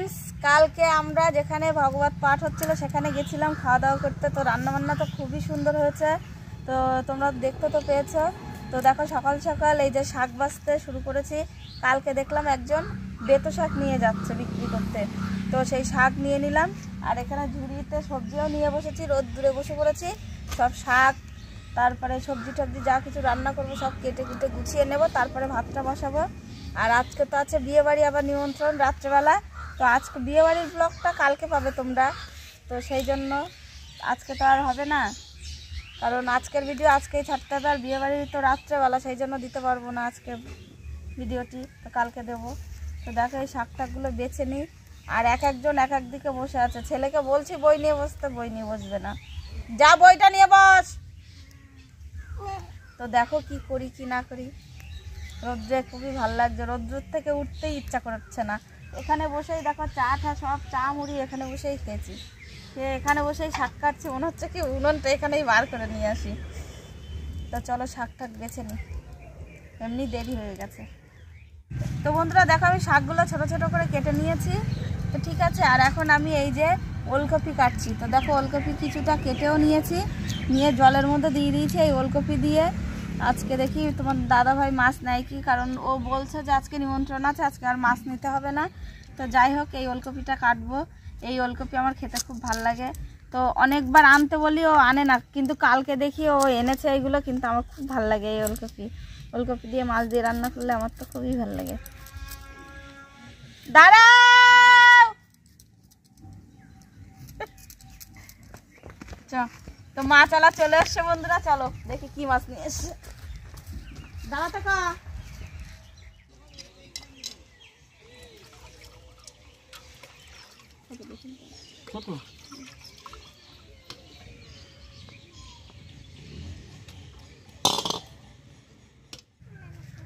Friends, কালকে আমরা যেখানে ভগবত পাঠ হচ্ছিল সেখানে গেছিলাম খাওয়া দাওয়া করতে। তো রান্নাবান্না তো খুবই সুন্দর হয়েছে, তো তোমরা দেখতে তো পেয়েছো। তো দেখো সকাল সকাল এই যে শাক বাছতে শুরু করেছি। কালকে দেখলাম একজন বেতো শাক নিয়ে যাচ্ছে বিক্রি করতে, তো সেই শাক নিয়ে নিলাম। আর এখানে ঝুড়িতে সবজিও নিয়ে বসেছি, রোদ্দুরে বসে পড়েছি। সব শাক তারপরে সবজি টবজি যা কিছু রান্না করবো সব কেটে কুটে গুছিয়ে নেব, তারপরে ভাতটা বসাবো। আর আজকে তো আছে বিয়েবাড়ি, আবার নিমন্ত্রণ রাত্রেবেলা। তো আজকে বিয়েবাড়ির ব্লগটা কালকে পাবে তোমরা, তো সেই জন্য আজকে তো আর হবে না, কারণ আজকের ভিডিও আজকেই ছাড়তে হবে। আর বিয়েবাড়ির তো রাত্রেবেলা, সেই জন্য দিতে পারবো না আজকে ভিডিওটি, তো কালকে দেবো। তো দেখো এই শাক টাকগুলো বেছে নিই। আর এক একজন এক এক দিকে বসে আছে। ছেলেকে বলছি বই নিয়ে বসতে, বই নিয়ে বসবে না। যা বইটা নিয়ে বস। তো দেখো কি করি কি না করি। রৌদ্রে খুবই ভালো লাগছে, রৌদ্রের থেকে উঠতেই ইচ্ছা করছে না। এখানে বসেই দেখো চা সব চা মুড়ি এখানে বসেই খেয়েছি, এখানে বসেই শাক কাটছি। মনে হচ্ছে কি উনুনটা এখানেই বার করে নিয়ে আসি। তো চলো শাক টাক বেছে নিই, এমনি দেরি হয়ে গেছে। তো বন্ধুরা দেখো আমি শাকগুলো ছোট ছোট করে কেটে নিয়েছি, তো ঠিক আছে। আর এখন আমি এই যে ওলকপি কাটছি। তো দেখো ওলকপি কিছুটা কেটেও নিয়েছি, নিয়ে জলের মধ্যে দিয়ে দিয়েছি। এই ওলকপি দিয়ে আজকে দেখি তোমার দাদা ভাই মাছ নেয় কি, কারণ ও বলছে যে আজকে নিমন্ত্রণ আছে, আজকে আর মাছ নিতে হবে না। তো যাই হোক এই ওলকপিটা কাটবো। এই ওলকপি আমার খেতে খুব ভাল লাগে, তো অনেকবার আনতে বলি ও আনে না, কিন্তু কালকে দেখি ও এনেছে এইগুলো, কিন্তু আমার খুব ভাল লাগে এই ওলকপি। ওলকপি দিয়ে মাছ দিয়ে রান্না করলে আমার তো খুবই ভাল লাগে। দাঁড়াও তো মাছ আলা চলে এসছে বন্ধুরা, চলো দেখি কি মাছ নিয়ে এসছে। দাঁড়া থাকা।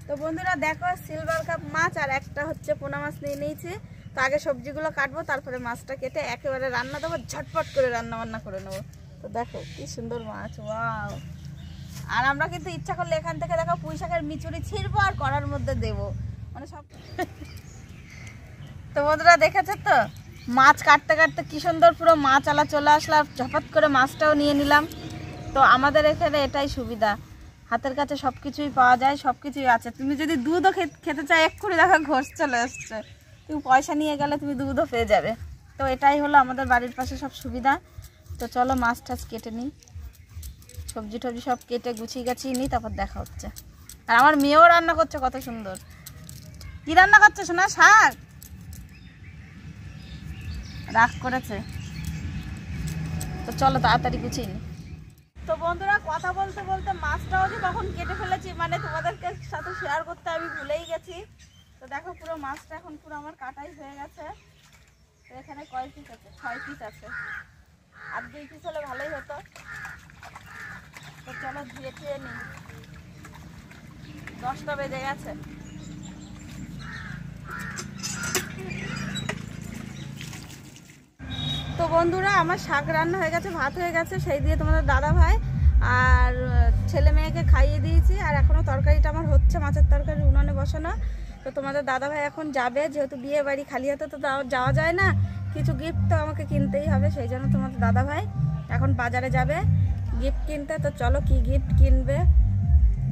তো বন্ধুরা দেখো সিলভার কাপ মাছ আর একটা হচ্ছে পোনা মাছ নিয়ে নিয়েছি। তো আগে সবজিগুলো কাটবো, তারপরে মাছটা কেটে একেবারে রান্না দেবো, ঝটপট করে রান্না বান্না করে নেবো। তো দেখো কি সুন্দর মাছ, ওয়াও। আর আমরা কিন্তু ইচ্ছা করলে এখান থেকে দেখো পুঁই শাকের মিচুরি ছিঁড়বো আর কড়ার মধ্যে দেবো, মানে সব। তো বন্ধুরা দেখেছো তো মাছ কাটতে কাটতে কি সুন্দর পুরো মাছ আলা চলে আসলাম, ঝপাত করে মাছটাও নিয়ে নিলাম। তো আমাদের এখানে এটাই সুবিধা, হাতের কাছে সব কিছুই পাওয়া যায়, সব কিছুই আছে। তুমি যদি দুধও খেতে চাই এক্ষুনি দেখো ঘোষ চলে আসছে, তুমি পয়সা নিয়ে গেলে তুমি দুধও পেয়ে যাবে। তো এটাই হলো আমাদের বাড়ির পাশে সব সুবিধা। তো চলো মাছ টাছ কেটে নিই, সবজি টবজি সব কেটে গুছিয়ে গাছিয়ে নিই, তারপর দেখা হচ্ছে। আর আমার মেয়েও রান্না করছে কত সুন্দর। কি রান্না করছে শোনা? শাক রাগ করেছে। তো চলো তাড়াতাড়ি গুছিয়ে নিই। তো বন্ধুরা কথা বলতে বলতে মাছটাও যে কখন কেটে ফেলেছি, মানে তোমাদেরকে সাথে শেয়ার করতে আমি ভুলেই গেছি। তো দেখো পুরো মাছটা এখন পুরো আমার কাটাই হয়ে গেছে। তো এখানে কয় পিস আছে? 6 পিস আছে, আর 2 পিস হলে ভালোই হতো। তো চলো ধুয়ে টুয়ে নিই, 10টা বেজে গেছে। তো বন্ধুরা আমার শাক রান্না হয়ে গেছে, ভাত হয়ে গেছে, সেই দিয়ে তোমাদের দাদা ভাই আর ছেলে মেয়েকে খাইয়ে দিয়েছি। আর এখনও তরকারিটা আমার হচ্ছে, মাছের তরকারি উনানে বসানো। তো তোমাদের দাদা ভাই এখন যাবে, যেহেতু বিয়ে বাড়ি খালি হাতে তো যাওয়া যায় না, কিছু গিফট তো আমাকে কিনতেই হবে। সেই জন্য তোমাদের দাদা ভাই এখন বাজারে যাবে গিফট কিনতে। তো চলো কি গিফট কিনবে,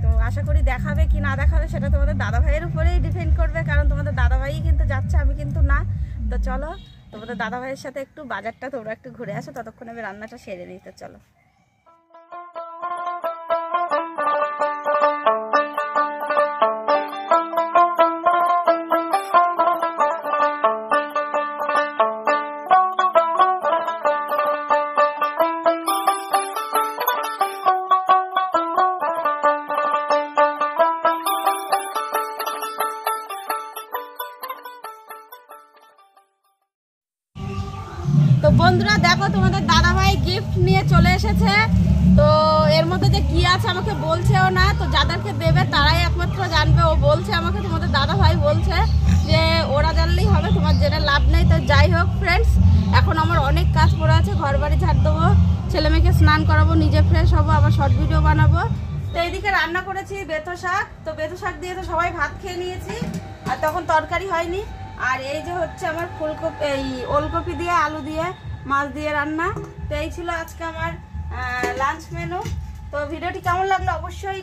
তো আশা করি দেখাবে কি না দেখাবে সেটা তোমাদের দাদা ভাইয়ের উপরেই ডিপেন্ড করবে, কারণ তোমাদের দাদা ভাই কিন্তু যাচ্ছে, আমি কিন্তু না। তো চলো তোমাদের দাদা ভাইয়ের সাথে একটু বাজারটা তোমরা একটু ঘুরে আসো, ততক্ষণ আমি রান্নাটা সেরে নিতে। চলো। তো বন্ধুরা দেখো তোমাদের দাদা ভাই গিফট নিয়ে চলে এসেছে। তো এর মধ্যে যে কি আছে আমাকে বলছেও না, তো যাদেরকে দেবে তারাই একমাত্র জানবে। ও বলছে আমাকে, তোমাদের দাদা ভাই বলছে যে ওরা জানলেই হবে, তোমার জেনে লাভ নেই। তো যাই হোক ফ্রেন্ডস, এখন আমার অনেক কাজ পড়ে আছে, ঘর বাড়ি ঝাড় দেবো, ছেলে মেয়েকে স্নান করাবো, নিজে ফ্রেশ হবো, আবার শর্ট ভিডিও বানাবো। তো এইদিকে রান্না করেছি বেতো শাক। তো বেতো শাক দিয়ে তো সবাই ভাত খেয়ে নিয়েছি, আর তখন তরকারি হয়নি। আর এই যে হচ্ছে আমার ফুলকপি, এই ওলকপি দিয়ে আলু দিয়ে মাছ দিয়ে রান্না। তো এই ছিল আজকে আমার লাঞ্চ মেনু। তো ভিডিওটি কেমন লাগলো অবশ্যই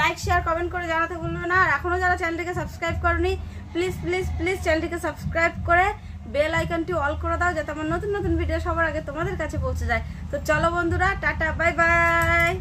লাইক শেয়ার কমেন্ট করে জানাতে ভুলবে না। আর এখনও যারা চ্যানেলটিকে সাবস্ক্রাইব করনি প্লিজ প্লিজ প্লিজ চ্যানেলটিকে সাবস্ক্রাইব করে বেল আইকনটি অল করে দাও, যাতে আমার নতুন নতুন ভিডিও সবার আগে তোমাদের কাছে পৌঁছে যায়। তো চলো বন্ধুরা, টাটা, বাই বাই।